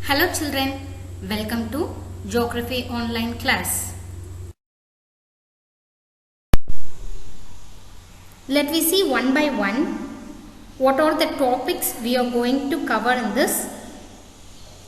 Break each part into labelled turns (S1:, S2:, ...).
S1: Hello children, welcome to Geography online class. Let me see one by one what are the topics we are going to cover in this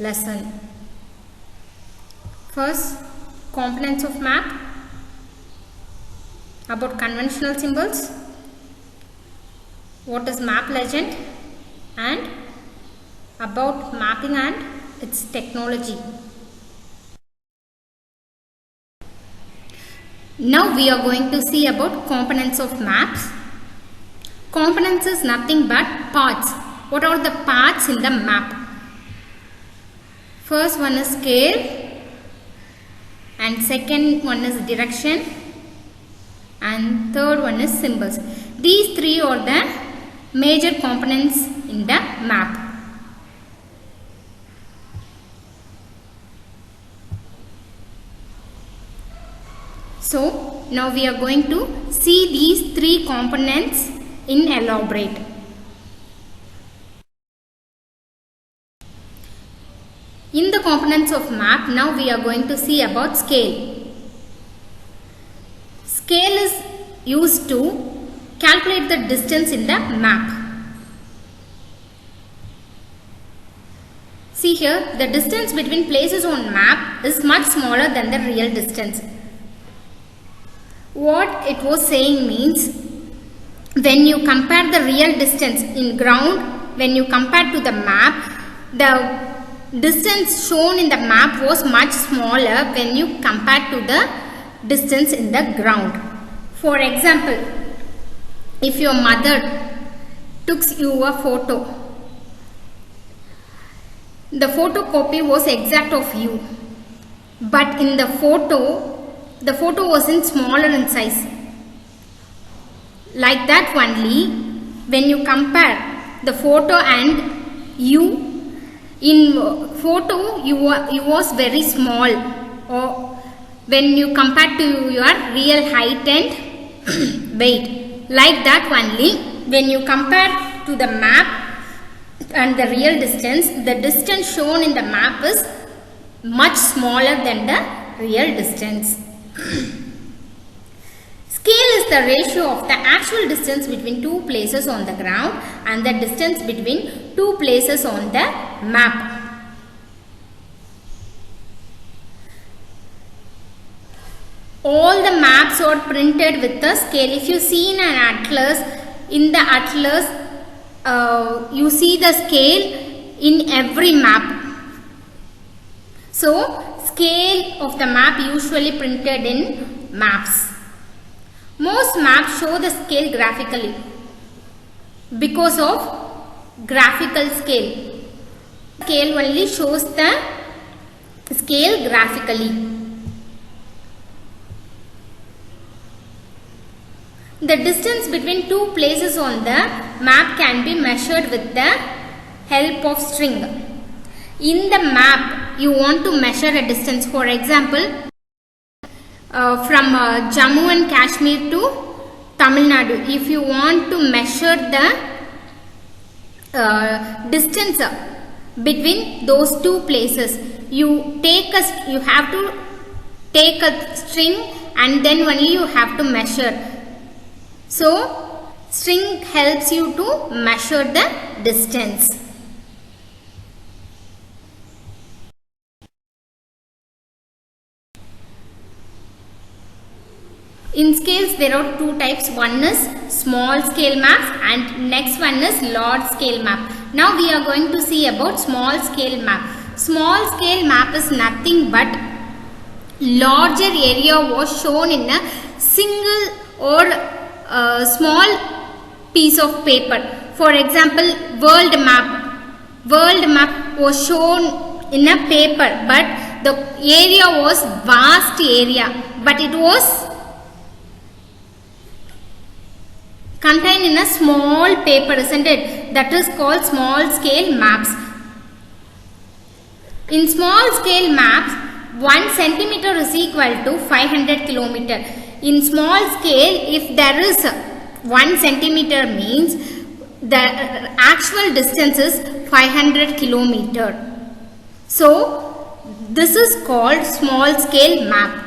S1: lesson. First, components of map, about conventional symbols, what is map legend, and about mapping and its technology. Now we are going to see about components of maps. Components is nothing but parts. What are the parts in the map? First one is scale, and second one is direction, and third one is symbols. These three are the major components in the map. So now we are going to see these three components in elaborate. In the components of map, now we are going to see about scale. Scale is used to calculate the distance in the map. See here, the distance between places on map is much smaller than the real distance. What it was saying means, when you compare the real distance in ground, when you compare to the map, the distance shown in the map was much smaller when you compare to the distance in the ground. For example, if your mother took you a photo, the photocopy was exact of you, but in the photo wasn't smaller in size. Like that only, when you compare the photo and you, in photo you was very small, or when you compare to your real height and weight. Like that only, when you compare to the map and the real distance, the distance shown in the map is much smaller than the real distance. Scale is the ratio of the actual distance between two places on the ground and the distance between two places on the map. All the maps are printed with the scale. If you see in an atlas, in the atlas you see the scale in every map. So scale of the map usually printed in maps. Most maps show the scale graphically because of graphical scale. Scale only shows the scale graphically. The distance between two places on the map can be measured with the help of string. In the map, you want to measure a distance. For example, from Jammu and Kashmir to Tamil Nadu, if you want to measure the distance between those two places, you have to take a string and then only you have to measure. So string helps you to measure the distance. In scales, there are two types. One is small scale maps and next one is large scale map. Now we are going to see about small scale map. Small scale map is nothing but larger area was shown in a single or small piece of paper. For example, world map. World map was shown in a paper, but the area was vast area, but it was contained in a small paper, isn't it? That is called small scale maps. In small scale maps, 1 centimeter is equal to 500 kilometer. In small scale, if there is 1 centimeter means the actual distance is 500 kilometer. So this is called small scale map.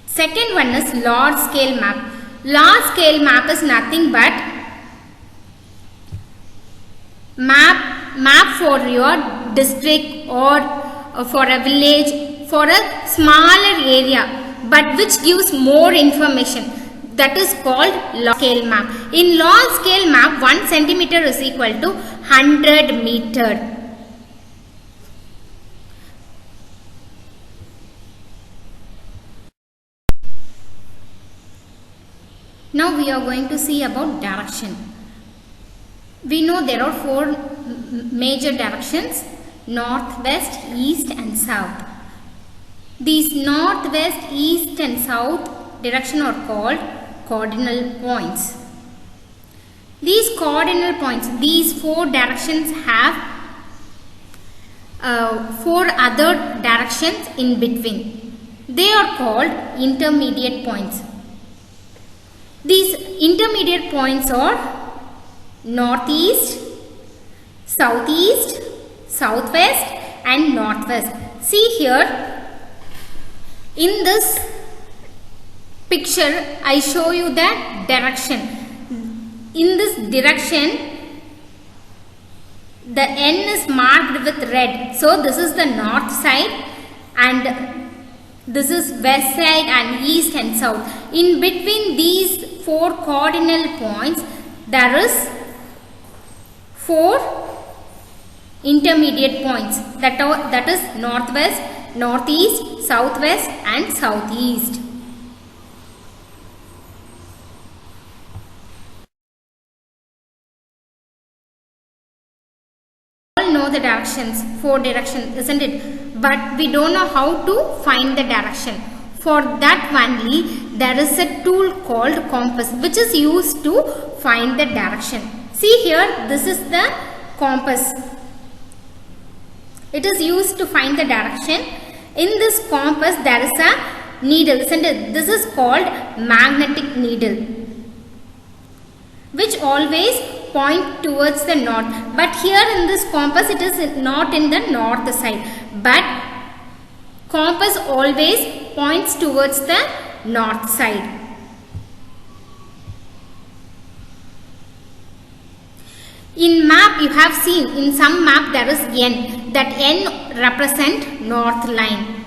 S1: Second one is large scale map. Large scale map is nothing but map for your district or for a village, for a smaller area, but which gives more information. That is called large scale map. In large scale map, 1 centimeter is equal to 100 meter. Now we are going to see about direction. We know there are 4 major directions: north, west, east and south. These north, west, east and south direction are called cardinal points. These cardinal points, these 4 directions have 4 other directions in between. They are called intermediate points. These intermediate points are northeast, southeast, southwest and northwest. See here, in this picture I show you the direction. In this direction the N is marked with red, so this is the north side and this is west side and east and south. In between these 4 cardinal points there is 4 intermediate points, that is northwest, northeast, southwest and southeast. All know the directions, 4 directions, isn't it? But we don't know how to find the direction. For that only there is a tool called compass which is used to find the direction. See here, this is the compass. It is used to find the direction. In this compass there is a needle, isn't it? This is called magnetic needle, which always point towards the north. But here in this compass it is not in the north side, but compass always points towards the north side. In map you have seen, in some map there is N. That N represent north line.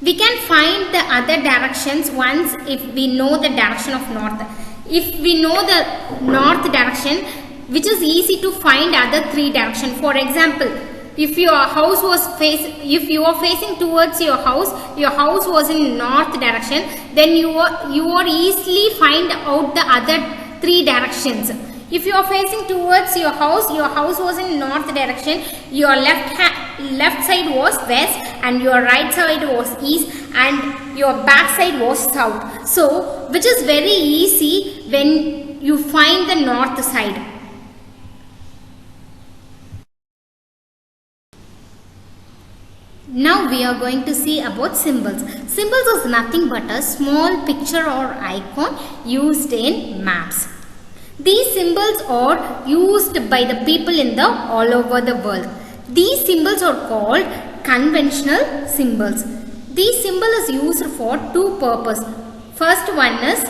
S1: We can find the other directions once if we know the direction of north. If we know the north direction, which is easy to find other 3 directions. For example, if you are facing towards your house was in north direction, then you are easily find out the other 3 directions. If you are facing towards your house was in north direction, your left side was west and your right side was east and your back side was south. So which is very easy when you find the north side. Now we are going to see about symbols. Symbols is nothing but a small picture or icon used in maps. These symbols are used by the people in the all over the world. These symbols are called conventional symbols. This symbol is used for 2 purposes. First one is,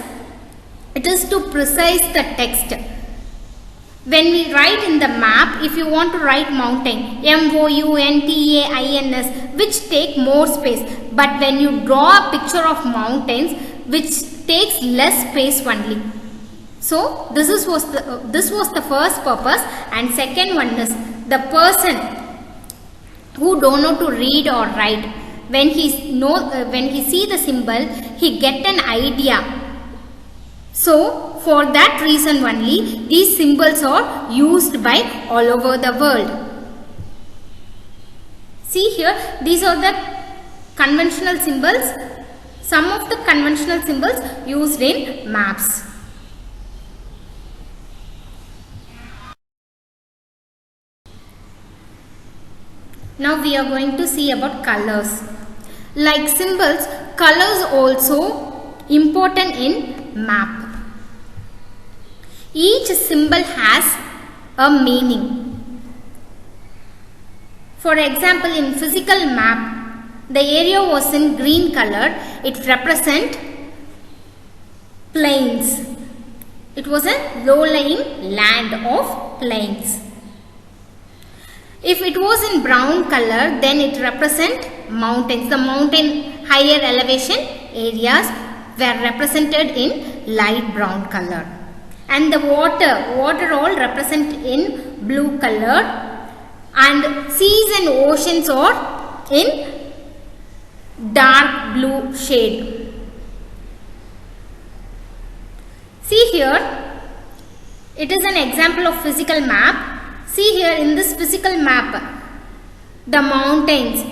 S1: it is to precise the text. When we write in the map, if you want to write mountain, MOUNTAINS, which take more space. But when you draw a picture of mountains, which takes less space only. So this was the first purpose. And second one is, the person who don't know to read or write, when he see the symbol, he get an idea. So for that reason only these symbols are used by all over the world. See here, these are the conventional symbols, some of the conventional symbols used in maps. Now we are going to see about colors. Like symbols, colors also important in map. Each symbol has a meaning. For example, in physical map, the area was in green color. It represent plains. It was a low-lying land of plains. If it was in brown color, then it represent mountains. The mountain higher elevation areas were represented in light brown color. And the water all represent in blue color, and seas and oceans are in dark blue shade. See here, it is an example of physical map. See here, in this physical map, the mountains,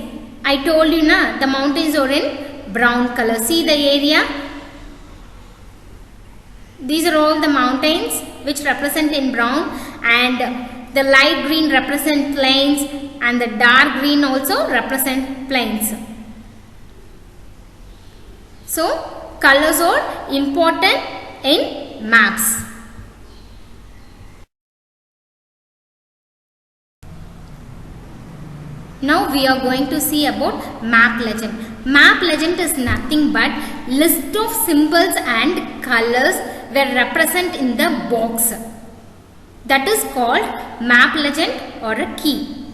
S1: I told you na, the mountains are in brown color. See the area? These are all the mountains which represent in brown, and the light green represent plains, and the dark green also represent plains. So, colors are important in maps. Now we are going to see about map legend. Map legend is nothing but list of symbols and colors were represent in the box. That is called map legend or a key.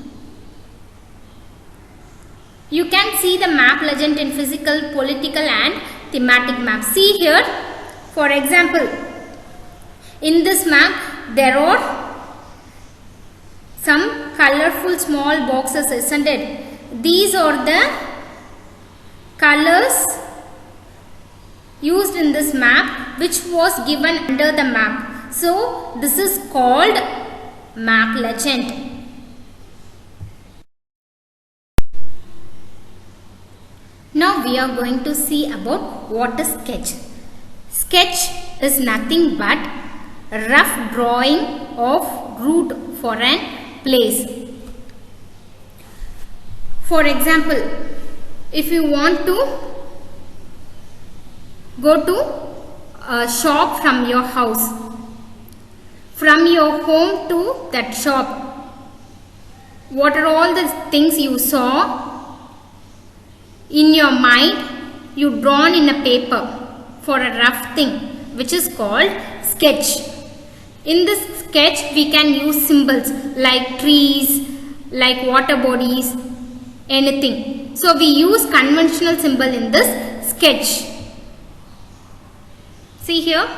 S1: You can see the map legend in physical, political and thematic maps. See here, for example, in this map there are some colorful small boxes, isn't it? These are the colors used in this map which was given under the map. So, this is called map legend. Now, we are going to see about what is sketch. Sketch is nothing but a rough drawing of route for an place. For example, if you want to go to a shop from your house, from your home to that shop, what are all the things you saw in your mind, you drawn in a paper for a rough thing, which is called sketch. In this sketch, we can use symbols like trees, like water bodies, anything. So, we use conventional symbol in this sketch. See here.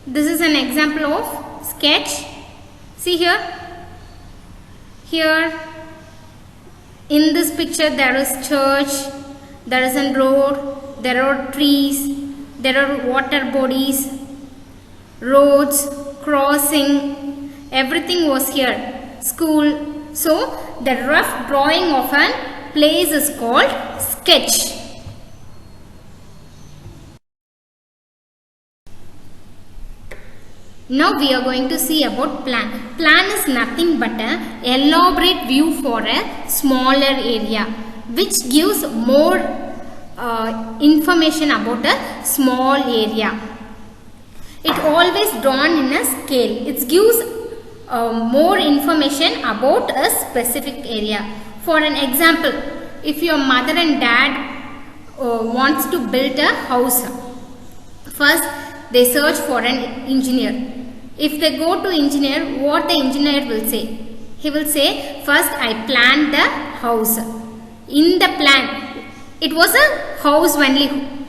S1: This is an example of sketch. See here. Here, in this picture, there is church, there is a road, there are trees, there are water bodies, roads, crossing, everything was here, school. So, the rough drawing of a place is called sketch. Now, we are going to see about plan. Plan is nothing but an elaborate view for a smaller area, which gives more information about a small area. It always drawn in a scale. It gives more information about a specific area. For an example, if your mother and dad wants to build a house, first they search for an engineer. If they go to engineer, what the engineer will say? He will say, first I planned the house. In the plan, it was a house only,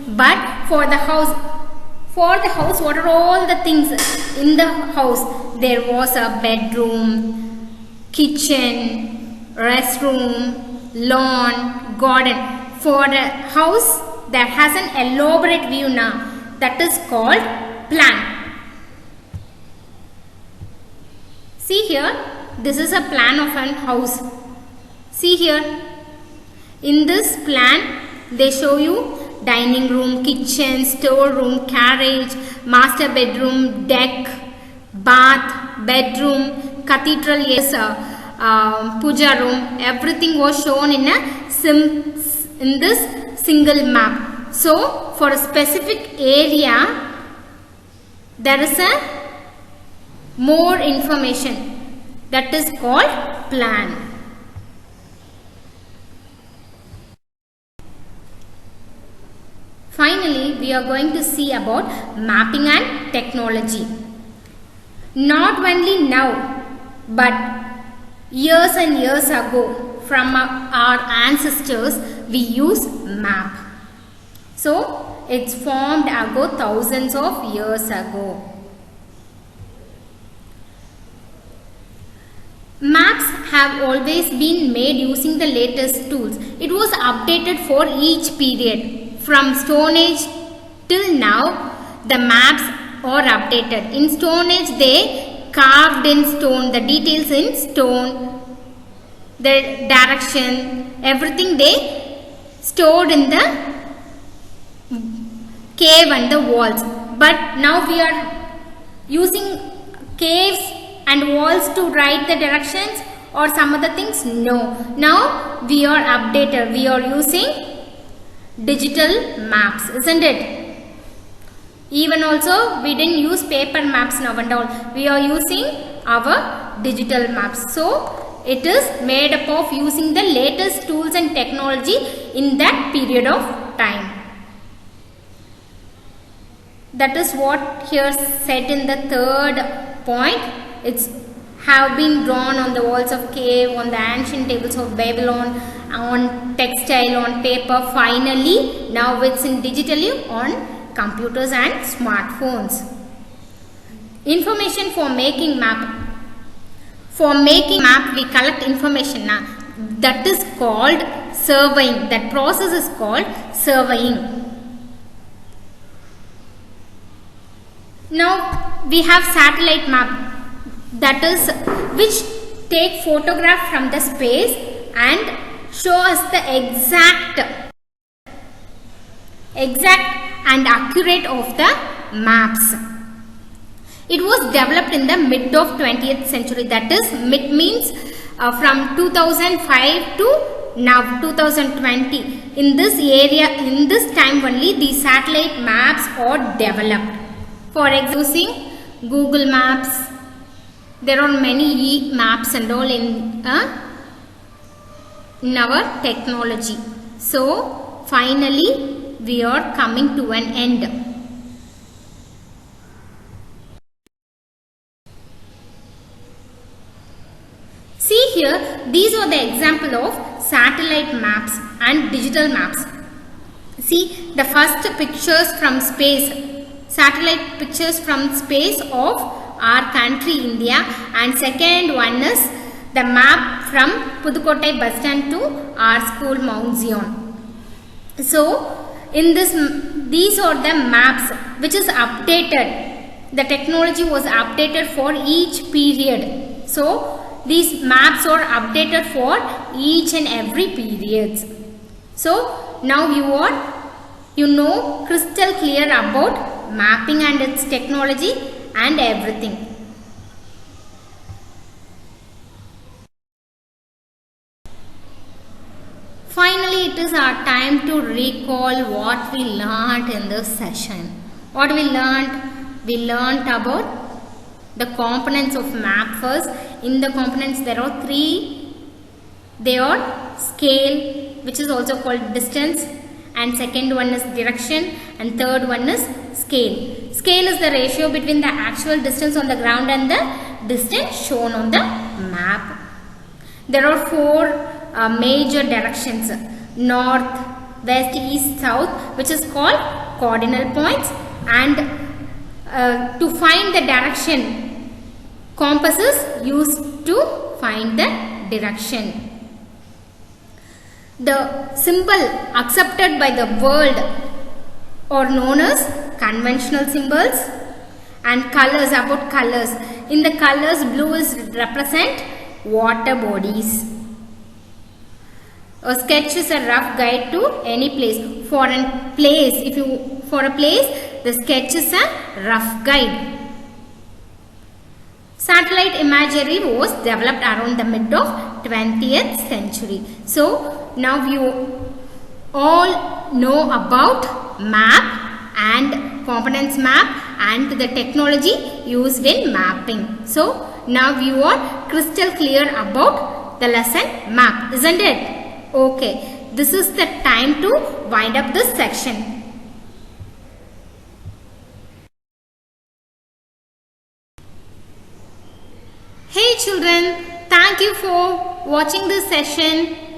S1: but for the house, what are all the things in the house? There was a bedroom, kitchen, restroom, lawn, garden. For a house that has an elaborate view now, that is called plan. See here, this is a plan of an house. See here, in this plan, they show you dining room, kitchen, storeroom, carriage, master bedroom, deck, bath, bedroom, cathedral, yes, puja room. Everything was shown in this single map. So, for a specific area, there is a more information. That is called plan. Finally, we are going to see about mapping and technology. Not only now, but years and years ago, from our ancestors, we use map. So, it's formed ago thousands of years ago. Maps have always been made using the latest tools. It was updated for each period. From Stone Age till now, the maps are updated. In Stone Age, they carved in stone, the details in stone, the direction, everything they stored in the cave and the walls. But now we are using caves and walls to write the directions or some other things. No. Now we are updated. We are using digital maps, isn't it? Even also we didn't use paper maps now and all. We are using our digital maps. So it is made up of using the latest tools and technology in that period of time. That is what here said in the third point. It's have been drawn on the walls of cave, on the ancient tables of Babylon, on textile, on paper. Finally, now it's in digitally on computers and smartphones. Information for making map. For making map, we collect information. That is called surveying. That process is called surveying. Now we have satellite map. That is which take photograph from the space and show us the exact and accurate of the maps. It was developed in the mid of 20th century. That is mid means from 2005 to now 2020. In this area, in this time only, the satellite maps are developed. For example, using Google Maps. There are many maps and all in our technology. So, finally, we are coming to an end. See here, these are the example of satellite maps and digital maps. See, the first pictures from space, satellite pictures from space of our country India, and second one is the map from Pudukottai bus stand to our school Mount Zion. So in this, these are the maps which is updated. The technology was updated for each period. So these maps are updated for each and every periods. So now you know crystal clear about mapping and its technology and everything. Finally, it is our time to recall what we learnt in this session. What we learnt? We learnt about the components of map first. In the components there are three. They are scale, which is also called distance, and second one is direction, and third one is scale. Scale is the ratio between the actual distance on the ground and the distance shown on the map. There are four major directions: north, west, east, south, which is called cardinal points, and to find the direction, compass is used to find the direction. The symbol accepted by the world are known as conventional symbols, and colors, about colors. In the colors, blue is represent water bodies. A sketch is a rough guide to any place. For a place, the sketch is a rough guide. Satellite imagery was developed around the mid of 20th century. So now you all know about map and components map and the technology used in mapping. So now you are crystal clear about the lesson map, isn't it? Okay, this is the time to wind up this section. Hey children, thank you for watching this session.